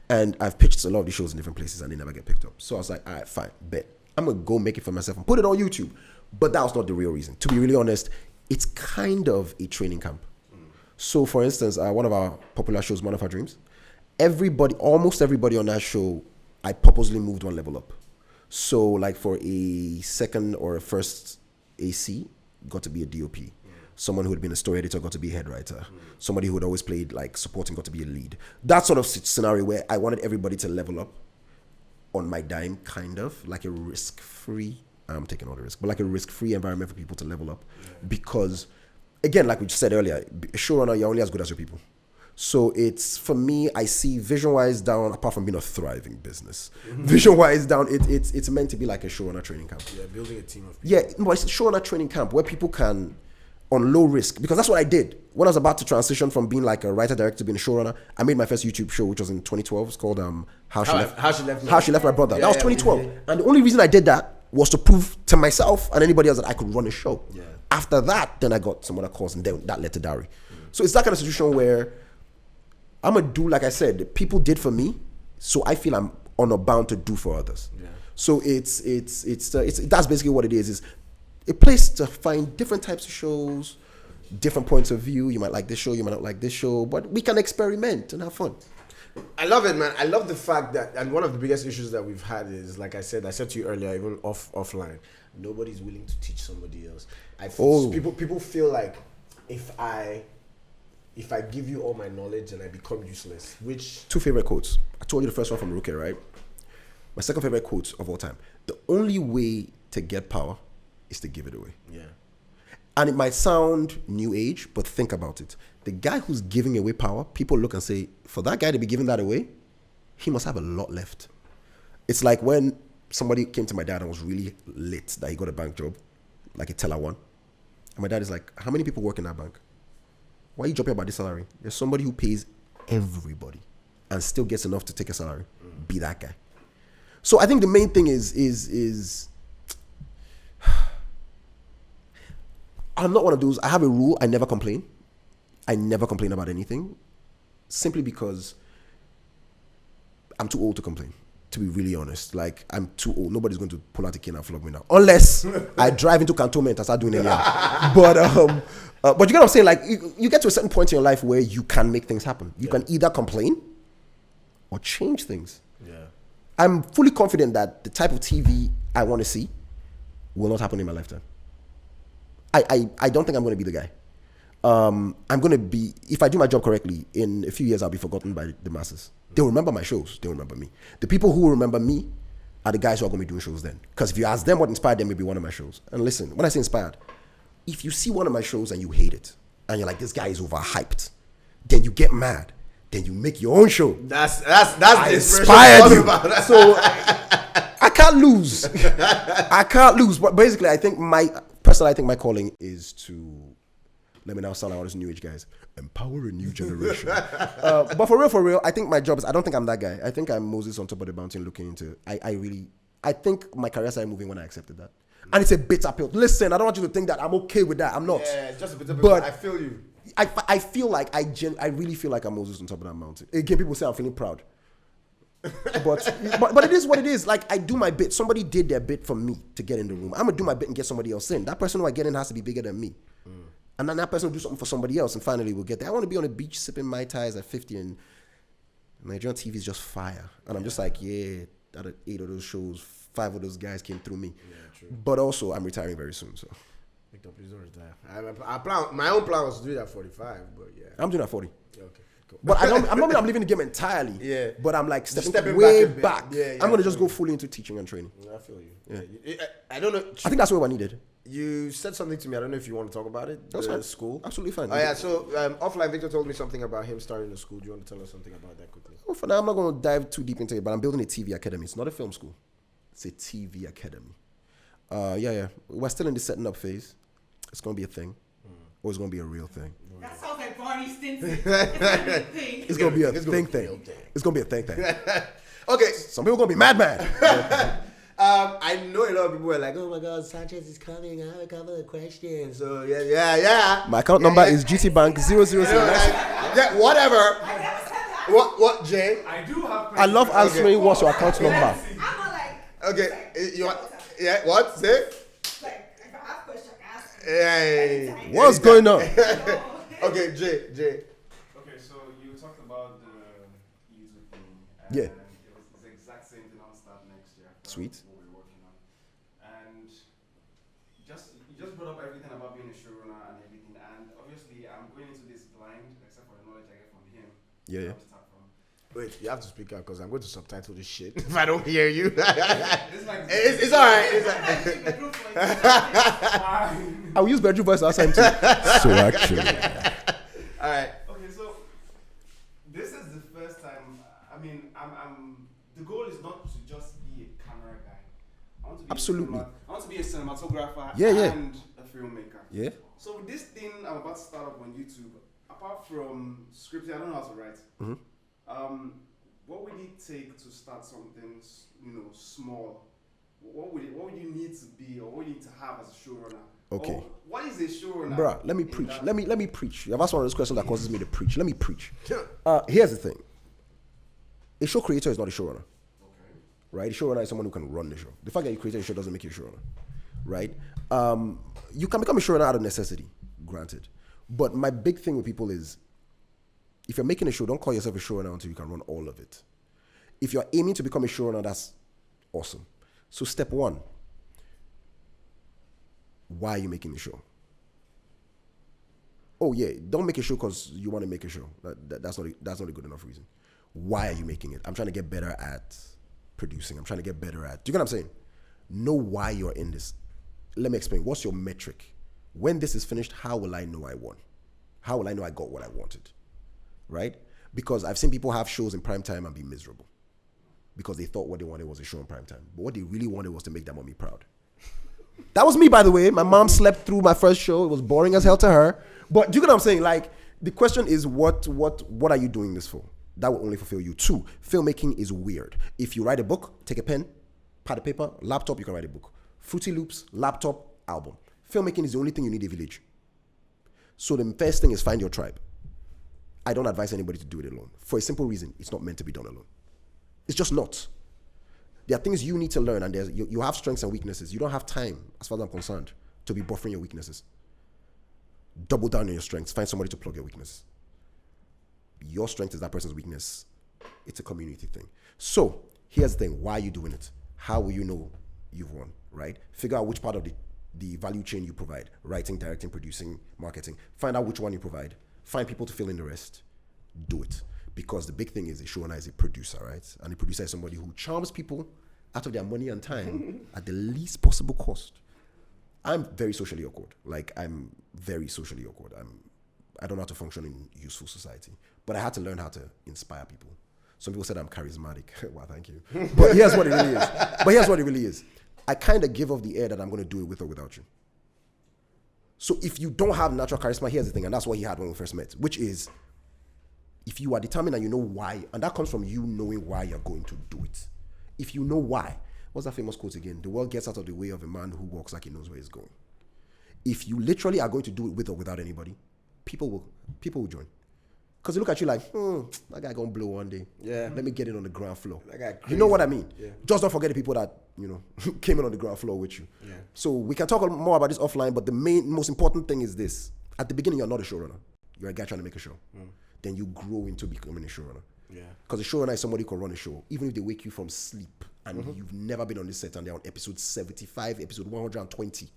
And I've pitched a lot of these shows in different places and they never get picked up. So I was like, all right, fine, bet. I'm going to go make it for myself and put it on YouTube. But that was not the real reason. To be really honest, it's kind of a training camp. So for instance, one of our popular shows, Man of Our Dreams, almost everybody on that show, I purposely moved one level up. So like for a second or a first AC, got to be a DOP. Someone who had been a story editor got to be a head writer. Somebody who had always played like supporting got to be a lead. That sort of scenario where I wanted everybody to level up on my dime, kind of like a risk-free, I'm taking all the risk, but like a risk-free environment for people to level up. Because again, like we said earlier, a showrunner, you're only as good as your people. So it's, for me, I see vision-wise down, apart from being a thriving business, vision-wise down, it's meant to be like a showrunner training camp. Yeah, building a team of people. Yeah, no, it's a showrunner training camp where people can, on low risk, because that's what I did. When I was about to transition from being like a writer-director to being a showrunner, I made my first YouTube show, which was in 2012. It's called How She Left My Brother. That was 2012. And the only reason I did that was to prove to myself and anybody else that I could run a show. Yeah. After that, then I got some other calls, and then that led to Dari. So it's that kind of situation where I'm going to do, like I said, people did for me, so I feel I'm honor bound to do for others. Yeah. So it's that's basically what it is a place to find different types of shows, different points of view. You might like this show, you might not like this show, but we can experiment and have fun. I love it, man. I love the fact that, and one of the biggest issues that we've had is, like I said to you earlier, even offline, nobody's willing to teach somebody else. People feel like if I give you all my knowledge and I become useless, which... Two favorite quotes. I told you the first one from Ruke, right? My second favorite quote of all time. The only way to get power is to give it away. Yeah. And it might sound new age, but think about it. The guy who's giving away power, people look and say, for that guy to be giving that away, he must have a lot left. It's like when somebody came to my dad and was really lit that he got a bank job, like a teller one. And my dad is like, how many people work in that bank? Why are you dropping about this salary? There's somebody who pays everybody and still gets enough to take a salary. Be that guy. So I think the main thing is I'm not one of those. I have a rule. I never complain. I never complain about anything, simply because I'm too old to complain. To be really honest, like, I'm too old. Nobody's going to pull out a cane and flog me now, unless I drive into cantonment and start doing it. But you get what I'm saying. Like, you get to a certain point in your life where you can make things happen. You can either complain or change things. Yeah. I'm fully confident that the type of TV I want to see will not happen in my lifetime. I don't think I'm going to be the guy. I'm going to be, if I do my job correctly, in a few years I'll be forgotten by the masses. They'll remember my shows. They'll remember me. The people who will remember me are the guys who are going to be doing shows then. Because if you ask them what inspired them, maybe one of my shows. And listen, when I say inspired, if you see one of my shows and you hate it, and you're like, this guy is overhyped, then you get mad. Then you make your own show. That's the inspired you. So I can't lose. I can't lose. But basically, I think my calling is to, let me now sound like all these new age guys, empower a new generation. But for real, I think my job is, I don't think I'm that guy. I think I'm Moses on top of the mountain looking into, I think my career started moving when I accepted that. And it's a bitter pill. Listen, I don't want you to think that I'm okay with that. I'm not. Yeah, it's just a bitter pill. But I feel you. I feel like, I really feel like I'm Moses on top of that mountain. Again, people say I'm feeling proud. but it is what it is. Like, I do my bit. Somebody did their bit for me to get in the room. I'm going to do my bit and get somebody else in. That person who I get in has to be bigger than me. And then that person will do something for somebody else, and finally we'll get there. I want to be on a beach sipping Mai Tais at 50, and Nigerian TV is just fire. And I'm just like, yeah, out of 8 of those shows, 5 of those guys came through me. Yeah, true. But also, I'm retiring very soon, so. Victor, please don't retire. I plan, my own plan was to do that at 45, but yeah. I'm doing that 40. Okay, cool. But I'm not mean I'm leaving the game entirely. Yeah. But I'm like stepping way way back. Yeah, I'm going to just go fully into teaching and training. I feel you. Yeah. I don't know. I think that's what I needed. You said something to me. I don't know if you want to talk about it. That's fine. School. Absolutely fine. Oh yeah. So offline, Victor told me something about him starting the school. Do you want to tell us something about that quickly? Well, for now, I'm not going to dive too deep into it, but I'm building a TV academy. It's not a film school. It's a TV academy. Yeah. We're still in the setting up phase. It's going to be a thing. Or it's going to be a real thing. That sounds like Barney Stinson. It's going to be a thing. It's going to be a thing. It's going to be a thing. Okay. Some people are going to be mad. I know a lot of people were like, oh my God, Sanchez is coming. I have a couple of questions. So yeah. My account number is GTBank 000. Yeah, whatever. What, Jay? I do have questions. I love answering what's your account number. I'm not like, Okay, you want, yeah, what? Say? like, if I have questions, I can ask. Hey. What's going on? Okay, Jay. Okay, so you talked about the YouTube thing. And Yeah. It was the exact same thing I'll start next year. Sweet. What we're working on. And you just brought up everything about being a showrunner and everything. And obviously, I'm going into this blind, except for the knowledge I get from him. Yeah. Start from. Wait, you have to speak out because I'm going to subtitle this shit if I don't hear you. This might be It's alright. It's all fine. I will use bedroom voice last time too. So actually. right. Okay, so I mean, I'm. The goal is not to just be a camera guy. I want to be Absolutely. I want to be a cinematographer Yeah. and a filmmaker. Yeah. So with this thing I'm about to start up on YouTube, apart from scripting, I don't know how to write. Mm-hmm. What would it take to start something, small? What would you need to be, or what would you need to have as a showrunner? Okay. Or what is a showrunner? Bruh, let me preach. Let me preach. You've asked one of those questions that causes me to preach. Let me preach. Here's the thing. A show creator is not a showrunner. Okay. Right? A showrunner is someone who can run the show. The fact that you created a show doesn't make you a showrunner. Right? You can become a showrunner out of necessity, granted. But my big thing with people is, if you're making a show, don't call yourself a showrunner until you can run all of it. If you're aiming to become a showrunner, that's awesome. So step one, why are you making the show? Oh yeah, don't make a show because you want to make a show. That's not a good enough reason. Why are you making it? I'm trying to get better at producing. I'm trying to get better at, do you get what I'm saying? Know why you're in this. Let me explain. What's your metric? When this is finished, how will I know I won? How will I know I got what I wanted? Right? Because I've seen people have shows in prime time and be miserable because they thought what they wanted was a show in prime time. But what they really wanted was to make their mommy proud. That was me, by the way. My mom slept through my first show. It was boring as hell to her. But do you get what I'm saying? Like, the question is, what are you doing this for? That will only fulfill you. 2, filmmaking is weird. If you write a book, take a pen, pad of paper, laptop, you can write a book. Fruity Loops, laptop, album. Filmmaking is the only thing you need a village. So the first thing is find your tribe. I don't advise anybody to do it alone. For a simple reason, it's not meant to be done alone. It's just not. There are things you need to learn, and you have strengths and weaknesses. You don't have time, as far as I'm concerned, to be buffering your weaknesses. Double down on your strengths. Find somebody to plug your weaknesses. Your strength is that person's weakness. It's a community thing. So here's the thing. Why are you doing it? How will you know you've won, right? Figure out which part of the value chain you provide. Writing, directing, producing, marketing. Find out which one you provide. Find people to fill in the rest. Do it. Because the big thing is a showrunner is a producer, right? And a producer is somebody who charms people out of their money and time at the least possible cost. I'm very socially awkward. Like, I'm very socially awkward. I don't know how to function in useful society. But I had to learn how to inspire people. Some people said I'm charismatic. Well, thank you. But here's what it really is. I kind of give off the air that I'm going to do it with or without you. So if you don't have natural charisma, here's the thing, and that's what he had when we first met, which is, if you are determined and you know why, and that comes from you knowing why you're going to do it. If you know why, what's that famous quote again? The world gets out of the way of a man who walks like he knows where he's going. If you literally are going to do it with or without anybody, people will join. Because they look at you like, that guy gonna blow one day. Yeah. Let me get in on the ground floor. That guy crazy. You know what I mean? Yeah. Just don't forget the people that, came in on the ground floor with you. Yeah. So we can talk more about this offline, but the most important thing is this. At the beginning, you're not a showrunner. You're a guy trying to make a show. Then you grow into becoming a showrunner. Yeah. Because a showrunner is somebody who can run a show. Even if they wake you from sleep and you've never been on this set and they're on episode 75, episode 120,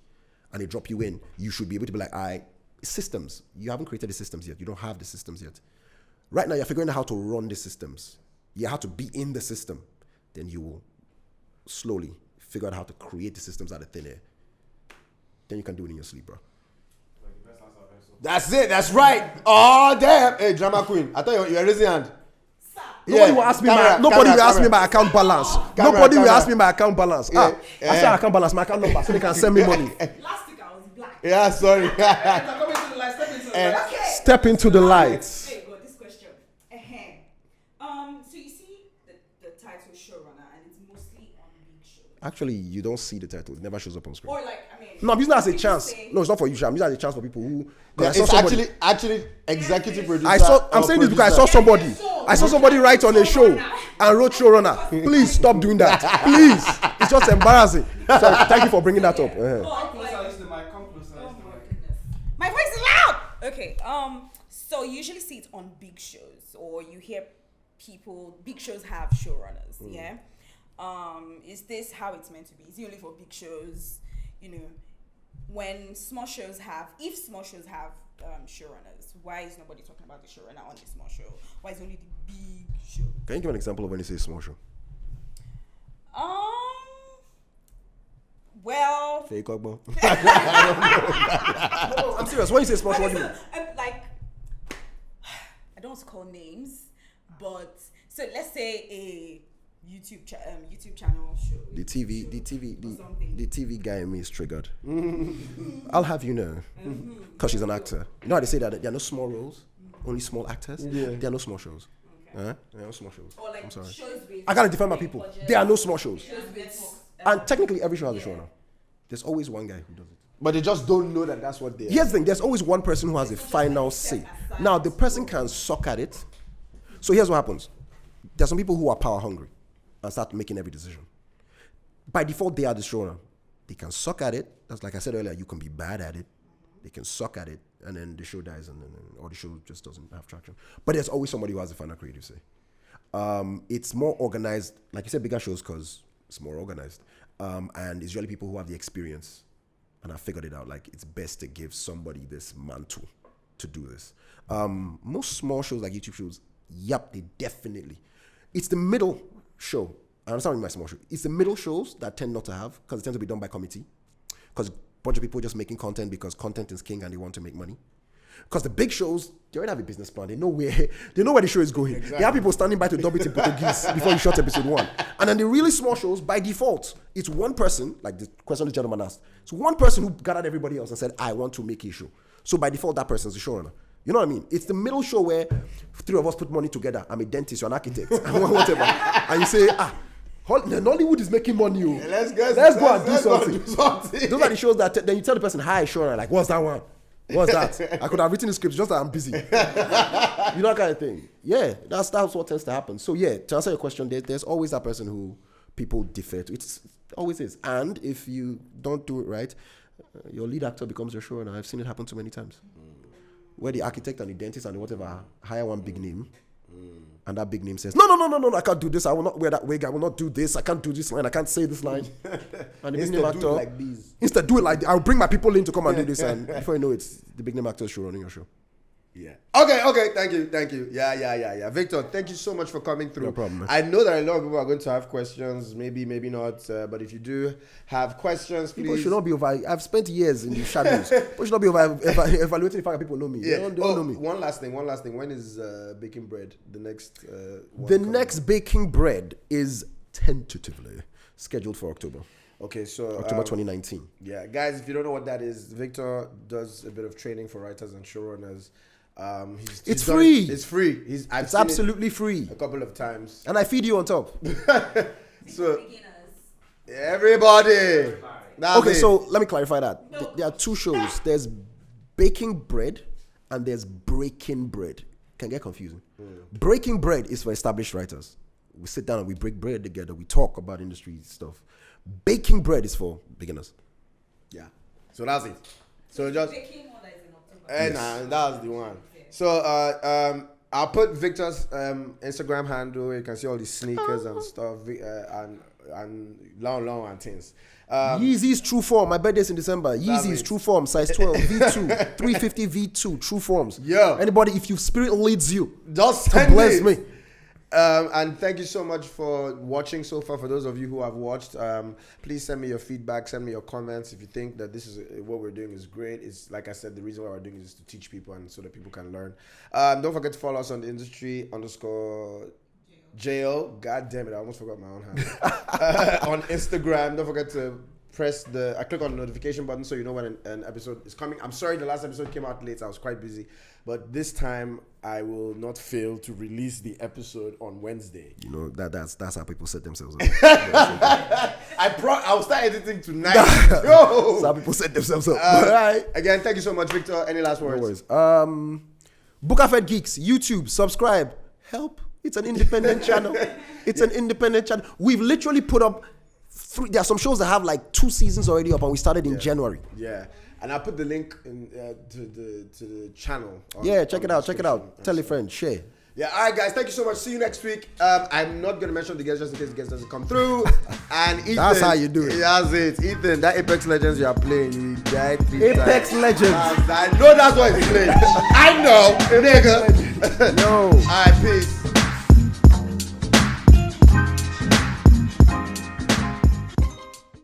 and they drop you in, you should be able to be like, systems. You haven't created the systems yet. You don't have the systems yet. Right now, you're figuring out how to run the systems. You have to be in the system. Then you will slowly figure out how to create the systems out of thin air. Then you can do it in your sleep, bro. That's it. That's right. Oh, damn. Hey, drama queen. I thought you were raising hand. Nobody will ask me my account balance. Nobody will ask me my account balance. I say account balance, my account number, so they can send me money. Last week I was black. Yeah, sorry. Step into the lights. Hey, God, this question. So you see the title showrunner, and it's mostly on big shows. Actually, you don't see the title. It never shows up on screen. Or No, I'm using that as a people chance. say- No, it's not for you, Sha. I'm using it as a chance for people who. Yeah, it's actually executive producer. I'm saying this because I saw somebody write on a show and wrote showrunner. Please stop doing that. Please, it's just embarrassing. So thank you for bringing that up. Oh, Come closer, use the mic. Come closer, use the mic. goodness. My voice is loud. Okay. So you usually see it on big shows, or you hear big shows have showrunners. Yeah. Is this how it's meant to be? Is it only for big shows? When if small shows have showrunners, why is nobody talking about the showrunner on the small show? Why is only the big show? Can you give an example of when you say small show? Well, Fake Ogbo. I'm serious. When you say small show, what do you mean? I don't want to call names, but So let's say a YouTube channel show. The something. TV guy in me is triggered. I'll have you know, because she's an actor. You know how they say that there are no small roles, only small actors. Yeah. There are no small shows. There are no small shows. Or like I'm sorry. shows with I gotta defend my people. budget. There are no small shows. Shows with And technically, every show has a showrunner. There's always one guy who does it. But they just don't know that that's what they are. Here's the thing: there's always one person who has a final say. Now, the person can suck at it. So here's what happens: there's some people who are power hungry and start making every decision. By default, they are the showrunner. They can suck at it. That's like I said earlier. You can be bad at it. They can suck at it, and then the show dies, and then or the show just doesn't have traction. But there's always somebody who has a final creative say. It's more organized, like you said, bigger shows because it's more organized, and it's usually people who have the experience and have figured it out. Like it's best to give somebody this mantle to do this. Most small shows like YouTube shows, they definitely. It's the middle show. I understand my small show. It's the middle shows that tend not to have because it tends to be done by committee. Because a bunch of people just making content because content is king and they want to make money. Because the big shows, they already have a business plan. They know where the show is going. Exactly. They have people standing by to dub it in Portuguese before you shot episode 1. And then the really small shows, by default, it's one person, like the question the gentleman asked. It's one person who gathered everybody else and said, I want to make a show. So by default, that person is the showrunner. You know what I mean? It's the middle show where 3 of us put money together. I'm a dentist, you're an architect, and whatever. And you say, Nollywood is making money. Yeah, let's go and do something. Those are the shows that then you tell the person, hi, showrunner, like, what's that one? What's that? I could have written the script, just that I'm busy. You know, that kind of thing. Yeah, that's what tends to happen. So yeah, to answer your question, there's always that person who people defer to. It always is. And if you don't do it right, your lead actor becomes your showrunner. I've seen it happen too many times. Where the architect and the dentist and the whatever hire one big name, and that big name says, no, I can't do this. I will not wear that wig. I will not do this. I can't do this line. I can't say this line. And the big name actor, like these. Instead, do it like I'll bring my people in to come and do this. And before you know it, the big name actor is running your show. Yeah. Okay. Thank you. Yeah. Victor, thank you so much for coming through. No problem, man. I know that a lot of people are going to have questions. Maybe not. But if you do have questions, please. People should not be over. I've spent years in the shadows. People should not be over evaluating the fact that people know me. Yeah. They don't know me. One last thing. When is baking bread? The next. Next baking bread is tentatively scheduled for October. Okay, so October 2019. Yeah, guys, if you don't know what that is, Victor does a bit of training for writers and showrunners. It's free. It's free. It's absolutely free. A couple of times. And I feed you on top. So everybody. Okay, so let me clarify that. There are 2 shows. There's baking bread and there's breaking bread. Can get confusing. Breaking bread is for established writers. We sit down and we break bread together. We talk about industry stuff. Baking bread is for beginners. Yeah. So that's it. So just. Baking one that is in October. Nah, that's the one. So I'll put Victor's Instagram handle. You can see all the sneakers and stuff, and long and things. Yeezy's True Form. My birthday's in December. Yeezy's True Form, size 12, V2, 350 V2, True Forms. Yeah. Anybody, if your spirit leads you, just to bless me. And thank you so much for watching so far. For those of you who have watched, please send me your feedback, send me your comments. If you think that this is what we're doing is great, it's like I said, the reason why we're doing is to teach people and so that people can learn. Don't forget to follow us on the industry_JL. God damn it, I almost forgot my own handle. On Instagram. Don't forget to click on the notification button so you know when an episode is coming. I'm sorry the last episode came out late. I was quite busy. But this time, I will not fail to release the episode on Wednesday. You know, that's how people set themselves up. I'll start editing tonight. That's how people set themselves up. Right. Again, thank you so much, Victor. Any last words? No worries. Bookafed Geeks, YouTube, subscribe, help. It's an independent channel. It's an independent channel. We've literally put up there are some shows that have like 2 seasons already up, and we started in January. Yeah. And I'll put the link in, to the channel. Check it out. Tell a friend. Share. Yeah, all right, guys. Thank you so much. See you next week. I'm not going to mention the guest just in case the guest doesn't come through. And Ethan. That's how you do it. That's it. Ethan, that Apex Legends you are playing, you died 3 times. Apex Legends. I know that's what he's playing. I know, nigga. No. All right, peace.